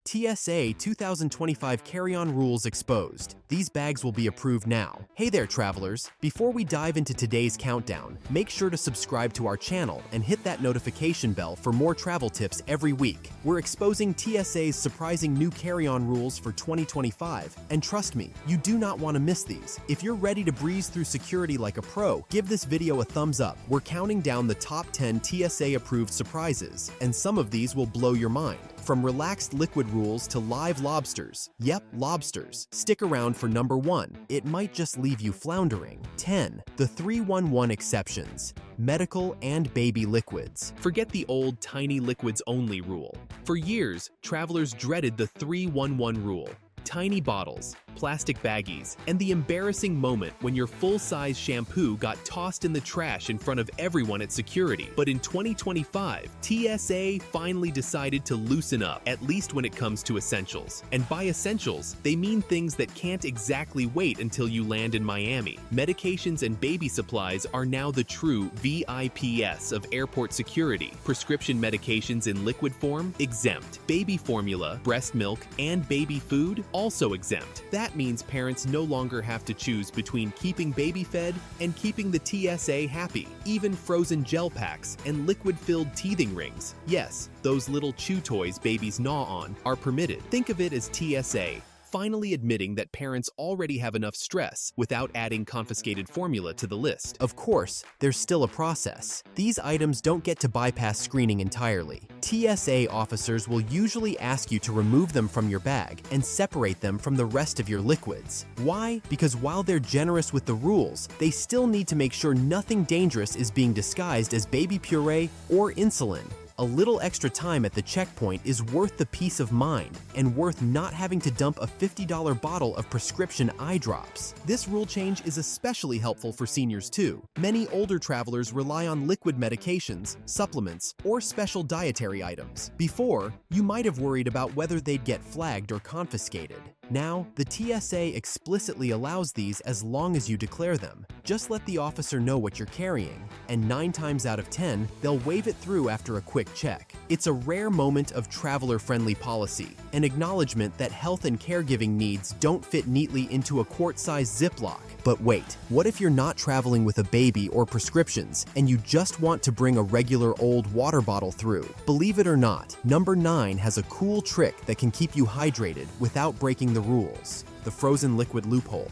TSA 2025 carry-on rules exposed. These bags will be approved now. Hey there, travelers. Before we dive into today's countdown, make sure to subscribe to our channel and hit that notification bell for more travel tips every week. We're exposing TSA's surprising new carry-on rules for 2025, and trust me, you do not want to miss these. If you're ready to breeze through security like a pro, give this video a thumbs up. We're counting down the top 10 TSA-approved surprises, and some of these will blow your mind. From relaxed liquid rules to live lobsters. Yep, lobsters. Stick around for number 1. It might just leave you floundering. 10. The 311 exceptions. Medical and baby liquids. Forget the old tiny liquids only rule. For years, travelers dreaded the 311 rule. Tiny bottles, plastic baggies, and the embarrassing moment when your full-size shampoo got tossed in the trash in front of everyone at security. But in 2025, TSA finally decided to loosen up, at least when it comes to essentials. And by essentials, they mean things that can't exactly wait until you land in Miami. Medications and baby supplies are now the true VIPs of airport security. Prescription medications in liquid form, exempt. Baby formula, breast milk, and baby food, also exempt. That means parents no longer have to choose between keeping baby fed and keeping the TSA happy. Even frozen gel packs and liquid-filled teething rings, yes, those little chew toys babies gnaw on, are permitted. Think of it as TSA finally admitting that parents already have enough stress without adding confiscated formula to the list. Of course, there's still a process. These items don't get to bypass screening entirely. TSA officers will usually ask you to remove them from your bag and separate them from the rest of your liquids. Why? Because while they're generous with the rules, they still need to make sure nothing dangerous is being disguised as baby puree or insulin. A little extra time at the checkpoint is worth the peace of mind and worth not having to dump a $50 bottle of prescription eye drops. This rule change is especially helpful for seniors too. Many older travelers rely on liquid medications, supplements, or special dietary items. Before, you might have worried about whether they'd get flagged or confiscated. Now, the TSA explicitly allows these as long as you declare them. Just let the officer know what you're carrying, and 9 times out of 10, they'll wave it through after a quick check. It's a rare moment of traveler-friendly policy, an acknowledgement that health and caregiving needs don't fit neatly into a quart-sized Ziploc. But wait, what if you're not traveling with a baby or prescriptions, and you just want to bring a regular old water bottle through? Believe it or not, number 9 has a cool trick that can keep you hydrated without breaking the rules. The frozen liquid loophole.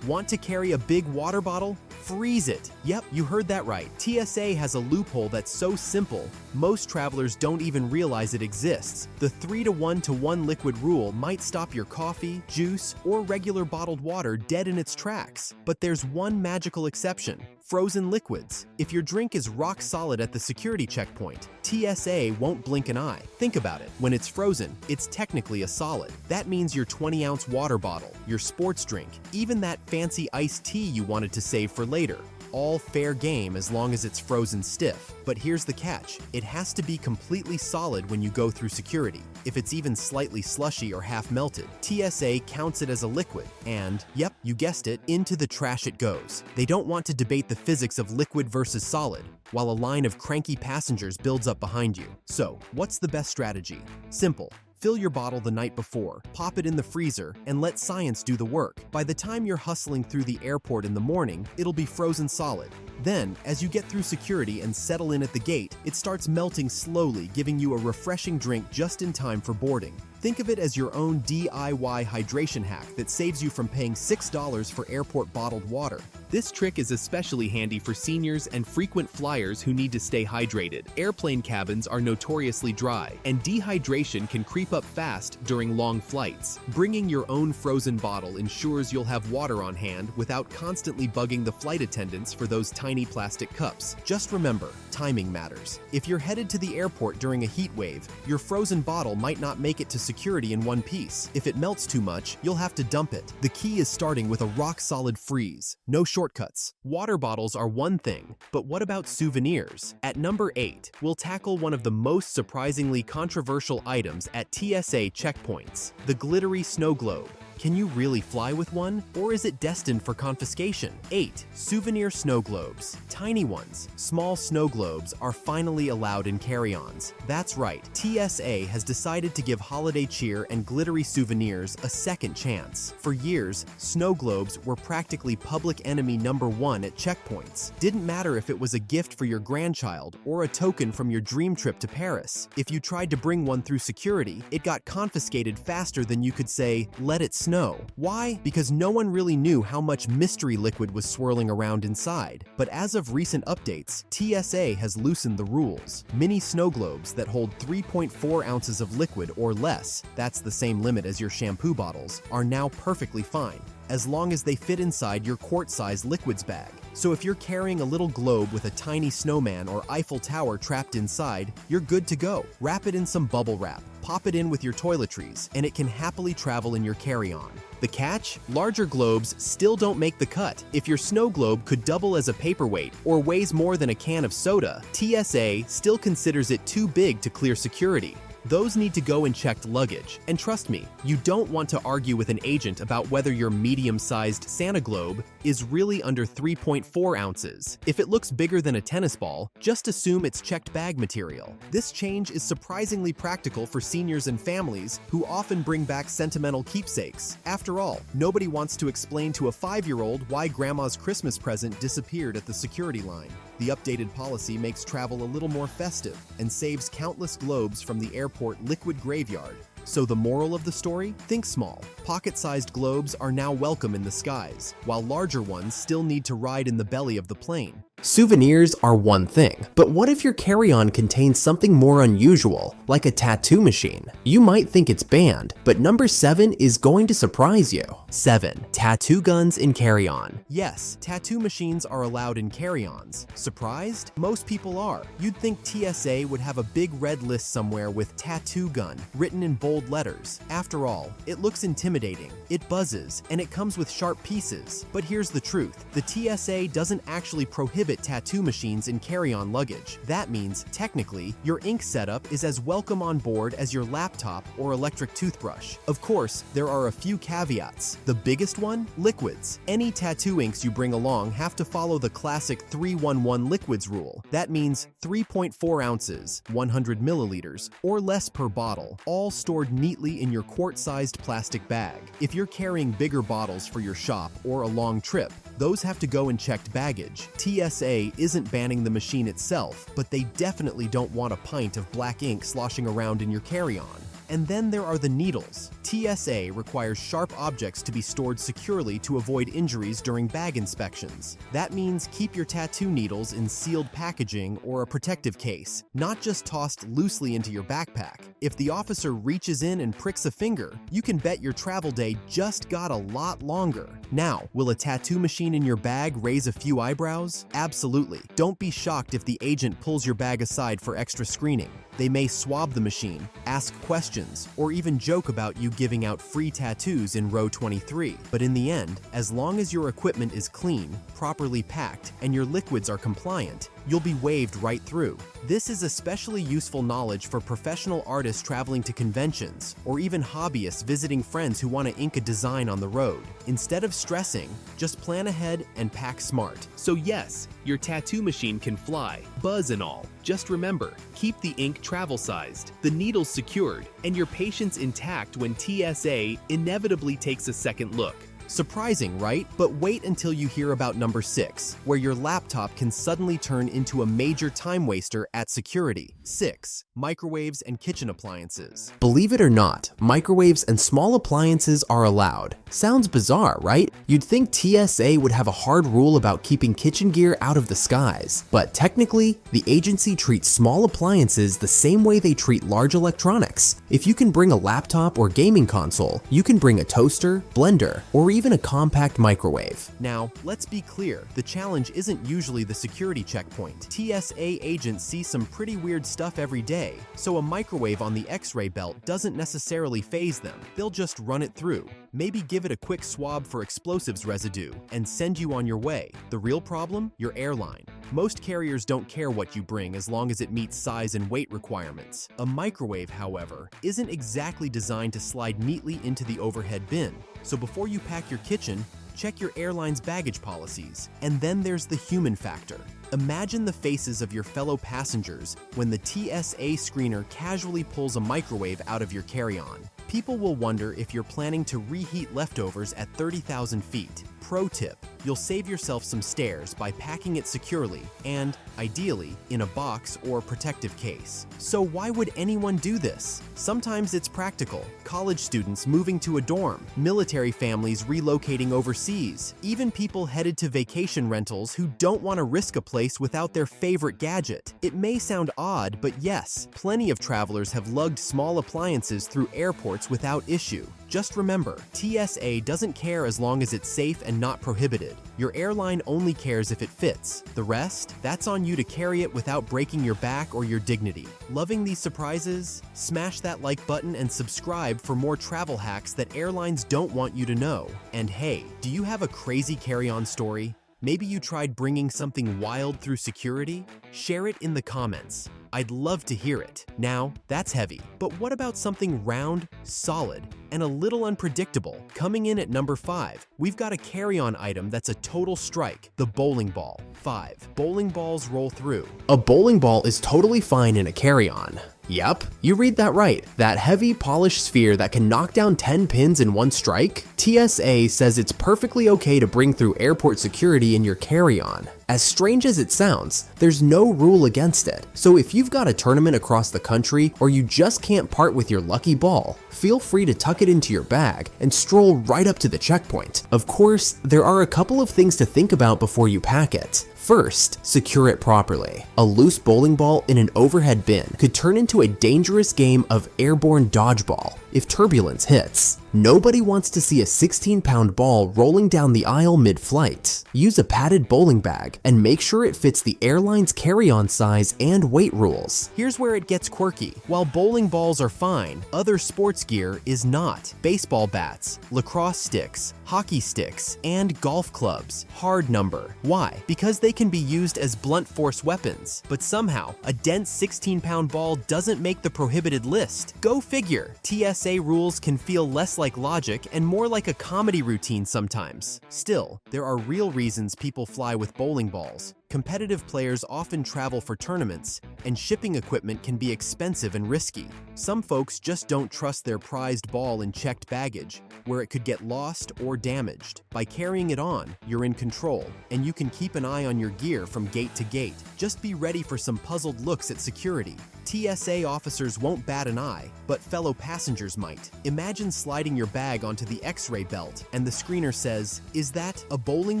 Want to carry a big water bottle? Freeze it! Yep, you heard that right. TSA has a loophole that's so simple, most travelers don't even realize it exists. The 3-to-1-to-1 liquid rule might stop your coffee, juice, or regular bottled water dead in its tracks. But there's one magical exception: frozen liquids. If your drink is rock solid at the security checkpoint, TSA won't blink an eye. Think about it. When it's frozen, it's technically a solid. That means your 20-ounce water bottle, your sports drink, even that fancy iced tea you wanted to save for later. All fair game as long as it's frozen stiff. But here's the catch. It has to be completely solid when you go through security. If it's even slightly slushy or half melted, TSA counts it as a liquid, and, yep, you guessed it, into the trash it goes. They don't want to debate the physics of liquid versus solid, while a line of cranky passengers builds up behind you. So, what's the best strategy? Simple. Fill your bottle the night before, pop it in the freezer, and let science do the work. By the time you're hustling through the airport in the morning, it'll be frozen solid. Then, as you get through security and settle in at the gate, it starts melting slowly, giving you a refreshing drink just in time for boarding. Think of it as your own DIY hydration hack that saves you from paying $6 for airport bottled water. This trick is especially handy for seniors and frequent flyers who need to stay hydrated. Airplane cabins are notoriously dry, and dehydration can creep up fast during long flights. Bringing your own frozen bottle ensures you'll have water on hand without constantly bugging the flight attendants for those tiny plastic cups. Just remember, timing matters. If you're headed to the airport during a heat wave, your frozen bottle might not make it to security in one piece. If it melts too much, you'll have to dump it. The key is starting with a rock-solid freeze. No shortcuts. Water bottles are one thing, but what about souvenirs? At number 8, we'll tackle one of the most surprisingly controversial items at TSA checkpoints: the glittery snow globe. Can you really fly with one, or is it destined for confiscation? 8. Souvenir snow globes. Tiny ones. Small snow globes are finally allowed in carry-ons. That's right, TSA has decided to give holiday cheer and glittery souvenirs a second chance. For years, snow globes were practically public enemy number one at checkpoints. Didn't matter if it was a gift for your grandchild or a token from your dream trip to Paris. If you tried to bring one through security, it got confiscated faster than you could say, "Let it snow." Why? Because no one really knew how much mystery liquid was swirling around inside. But as of recent updates, TSA has loosened the rules. Mini snow globes that hold 3.4 ounces of liquid or less, that's the same limit as your shampoo bottles, are now perfectly fine, as long as they fit inside your quart-sized liquids bag. So if you're carrying a little globe with a tiny snowman or Eiffel Tower trapped inside, you're good to go. Wrap it in some bubble wrap, pop it in with your toiletries, and it can happily travel in your carry-on. The catch? Larger globes still don't make the cut. If your snow globe could double as a paperweight or weighs more than a can of soda, TSA still considers it too big to clear security. Those need to go in checked luggage. And trust me, you don't want to argue with an agent about whether your medium-sized Santa globe is really under 3.4 ounces. If it looks bigger than a tennis ball, just assume it's checked bag material. This change is surprisingly practical for seniors and families who often bring back sentimental keepsakes. After all, nobody wants to explain to a 5-year-old why grandma's Christmas present disappeared at the security line. The updated policy makes travel a little more festive and saves countless globes from the airport liquid graveyard. So the moral of the story? Think small. Pocket-sized globes are now welcome in the skies, while larger ones still need to ride in the belly of the plane. Souvenirs are one thing, but what if your carry-on contains something more unusual, like a tattoo machine? You might think it's banned, but number 7 is going to surprise you. 7. Tattoo guns in carry-on. Yes, tattoo machines are allowed in carry-ons. Surprised? Most people are. You'd think TSA would have a big red list somewhere with tattoo gun written in bold letters. After all, it looks intimidating, it buzzes, and it comes with sharp pieces. But here's the truth. The TSA doesn't actually prohibit tattoo machines in carry-on luggage. That means, technically, your ink setup is as welcome on board as your laptop or electric toothbrush. Of course, there are a few caveats. The biggest one? Liquids. Any tattoo inks you bring along have to follow the classic 3-1-1 liquids rule. That means 3.4 ounces, 100 milliliters, or less per bottle, all stored neatly in your quart-sized plastic bag. If you're carrying bigger bottles for your shop or a long trip, those have to go in checked baggage. TSA isn't banning the machine itself, but they definitely don't want a pint of black ink sloshing around in your carry-on. And then there are the needles. TSA requires sharp objects to be stored securely to avoid injuries during bag inspections. That means keep your tattoo needles in sealed packaging or a protective case, not just tossed loosely into your backpack. If the officer reaches in and pricks a finger, you can bet your travel day just got a lot longer. Now, will a tattoo machine in your bag raise a few eyebrows? Absolutely. Don't be shocked if the agent pulls your bag aside for extra screening. They may swab the machine, ask questions, or even joke about you giving out free tattoos in row 23. But in the end, as long as your equipment is clean, properly packed, and your liquids are compliant, you'll be waved right through. This is especially useful knowledge for professional artists traveling to conventions, or even hobbyists visiting friends who want to ink a design on the road. Instead of stressing, just plan ahead and pack smart. So yes, your tattoo machine can fly, buzz and all. Just remember, keep the ink travel-sized, the needles secured, and your patience intact when TSA inevitably takes a second look. Surprising, right? But wait until you hear about number 6, where your laptop can suddenly turn into a major time waster at security. 6. Microwaves and kitchen appliances. Believe it or not, microwaves and small appliances are allowed. Sounds bizarre, right? You'd think TSA would have a hard rule about keeping kitchen gear out of the skies. But technically, the agency treats small appliances the same way they treat large electronics. If you can bring a laptop or gaming console, you can bring a toaster, blender, or even a compact microwave. Now, let's be clear, the challenge isn't usually the security checkpoint. TSA agents see some pretty weird stuff every day, so a microwave on the X-ray belt doesn't necessarily faze them. They'll just run it through, maybe give it a quick swab for explosives residue, and send you on your way. The real problem? Your airline. Most carriers don't care what you bring as long as it meets size and weight requirements. A microwave, however, isn't exactly designed to slide neatly into the overhead bin. So before you pack your kitchen, check your airline's baggage policies. And then there's the human factor. Imagine the faces of your fellow passengers when the TSA screener casually pulls a microwave out of your carry-on. People will wonder if you're planning to reheat leftovers at 30,000 feet. Pro tip: you'll save yourself some stairs by packing it securely and, ideally, in a box or protective case. So why would anyone do this? Sometimes it's practical. College students moving to a dorm, military families relocating overseas, even people headed to vacation rentals who don't want to risk a place without their favorite gadget. It may sound odd, but yes, plenty of travelers have lugged small appliances through airports without issue. Just remember, TSA doesn't care as long as it's safe and not prohibited. Your airline only cares if it fits. The rest, that's on you to carry it without breaking your back or your dignity. Loving these surprises? Smash that like button and subscribe for more travel hacks that airlines don't want you to know. And hey, do you have a crazy carry-on story? Maybe you tried bringing something wild through security? Share it in the comments. I'd love to hear it. Now, that's heavy. But what about something round, solid, and a little unpredictable? Coming in at number 5, we've got a carry-on item that's a total strike, the bowling ball. 5. Bowling balls roll through. A bowling ball is totally fine in a carry-on. Yep, you read that right. That heavy, polished sphere that can knock down 10 pins in one strike? TSA says it's perfectly okay to bring through airport security in your carry-on. As strange as it sounds, there's no rule against it. So if you've got a tournament across the country or you just can't part with your lucky ball, feel free to tuck it into your bag and stroll right up to the checkpoint. Of course, there are a couple of things to think about before you pack it. First, secure it properly. A loose bowling ball in an overhead bin could turn into a dangerous game of airborne dodgeball if turbulence hits. Nobody wants to see a 16-pound ball rolling down the aisle mid-flight. Use a padded bowling bag and make sure it fits the airline's carry-on size and weight rules. Here's where it gets quirky. While bowling balls are fine, other sports gear is not. Baseball bats, lacrosse sticks, hockey sticks, and golf clubs. Hard number. Why? Because they can be used as blunt force weapons. But somehow, a dense 16-pound ball doesn't make the prohibited list. Go figure. TSA rules can feel less like logic and more like a comedy routine sometimes. Still, there are real reasons people fly with bowling balls. Competitive players often travel for tournaments, and shipping equipment can be expensive and risky. Some folks just don't trust their prized ball in checked baggage, where it could get lost or damaged. By carrying it on, you're in control, and you can keep an eye on your gear from gate to gate. Just be ready for some puzzled looks at security. TSA officers won't bat an eye, but fellow passengers might. Imagine sliding your bag onto the X-ray belt, and the screener says, "Is that a bowling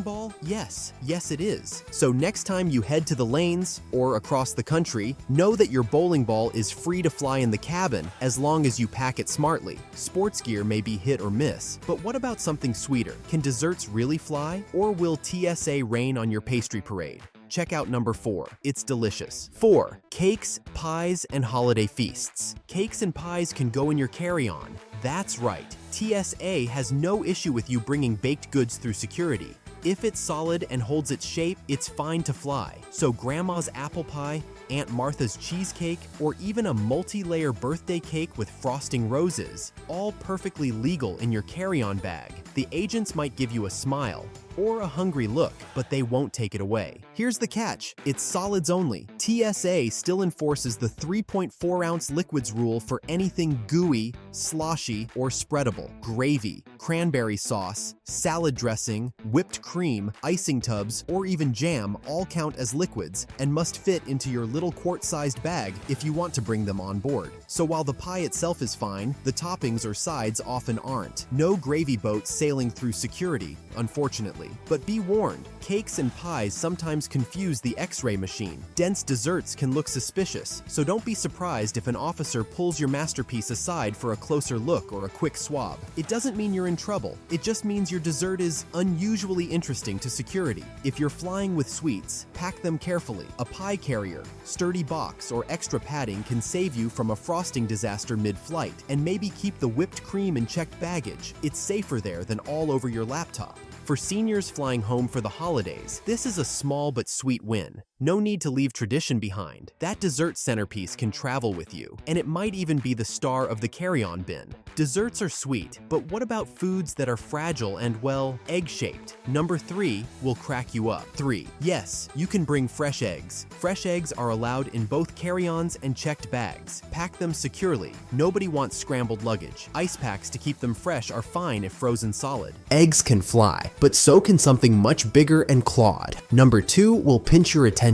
ball?" Yes, it is. So next time you head to the lanes or across the country, know that your bowling ball is free to fly in the cabin as long as you pack it smartly. Sports gear may be hit or miss, but what about something sweeter? Can desserts really fly? Or will TSA rain on your pastry parade? Check out number 4. It's delicious. 4. Cakes, pies, and holiday feasts. Cakes and pies can go in your carry-on. That's right. TSA has no issue with you bringing baked goods through security. If it's solid and holds its shape, it's fine to fly. So grandma's apple pie, Aunt Martha's cheesecake, or even a multi-layer birthday cake with frosting roses, all perfectly legal in your carry-on bag. The agents might give you a smile or a hungry look, but they won't take it away. Here's the catch. It's solids only. TSA still enforces the 3.4-ounce liquids rule for anything gooey, sloshy, or spreadable. Gravy, cranberry sauce, salad dressing, whipped cream, icing tubs, or even jam all count as liquids and must fit into your little quart-sized bag if you want to bring them on board. So while the pie itself is fine, the toppings or sides often aren't. No gravy boats sailing through security, unfortunately. But be warned, cakes and pies sometimes confuse the X-ray machine. Dense desserts can look suspicious, so don't be surprised if an officer pulls your masterpiece aside for a closer look or a quick swab. It doesn't mean you're in trouble, it just means your dessert is unusually interesting to security. If you're flying with sweets, pack them carefully. A pie carrier, sturdy box, or extra padding can save you from a frosting disaster mid-flight, and maybe keep the whipped cream in checked baggage. It's safer there than all over your laptop. For seniors flying home for the holidays, this is a small but sweet win. No need to leave tradition behind. That dessert centerpiece can travel with you, and it might even be the star of the carry-on bin. Desserts are sweet, but what about foods that are fragile and, well, egg-shaped? Number 3 will crack you up. 3. Yes, you can bring fresh eggs. Fresh eggs are allowed in both carry-ons and checked bags. Pack them securely. Nobody wants scrambled luggage. Ice packs to keep them fresh are fine if frozen solid. Eggs can fly, but so can something much bigger and clawed. Number 2 will pinch your attention.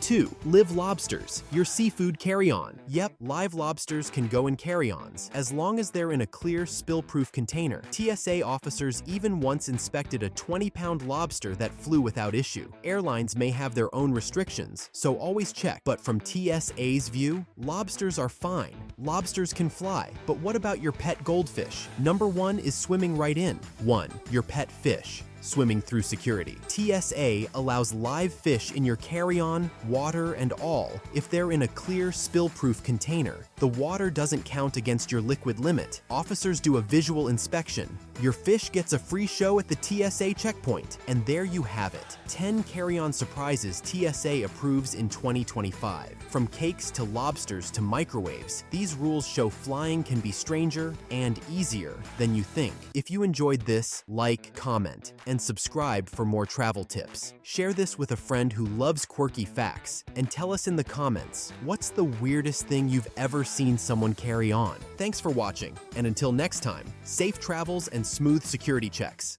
2. Live lobsters, your seafood carry-on. Yep, live lobsters can go in carry-ons, as long as they're in a clear, spill-proof container. TSA officers even once inspected a 20-pound lobster that flew without issue. Airlines may have their own restrictions, so always check. But from TSA's view, lobsters are fine. Lobsters can fly, but what about your pet goldfish? Number 1 is swimming right in. 1. Your pet fish. Swimming through security. TSA allows live fish in your carry-on, water, and all if they're in a clear, spill-proof container. The water doesn't count against your liquid limit. Officers do a visual inspection. Your fish gets a free show at the TSA checkpoint, and there you have it. 10 carry-on surprises TSA approves in 2025. From cakes to lobsters to microwaves, these rules show flying can be stranger and easier than you think. If you enjoyed this, like, comment, and subscribe for more travel tips. Share this with a friend who loves quirky facts, and tell us in the comments, what's the weirdest thing you've ever seen someone carry on? Thanks for watching, and until next time, safe travels and smooth security checks.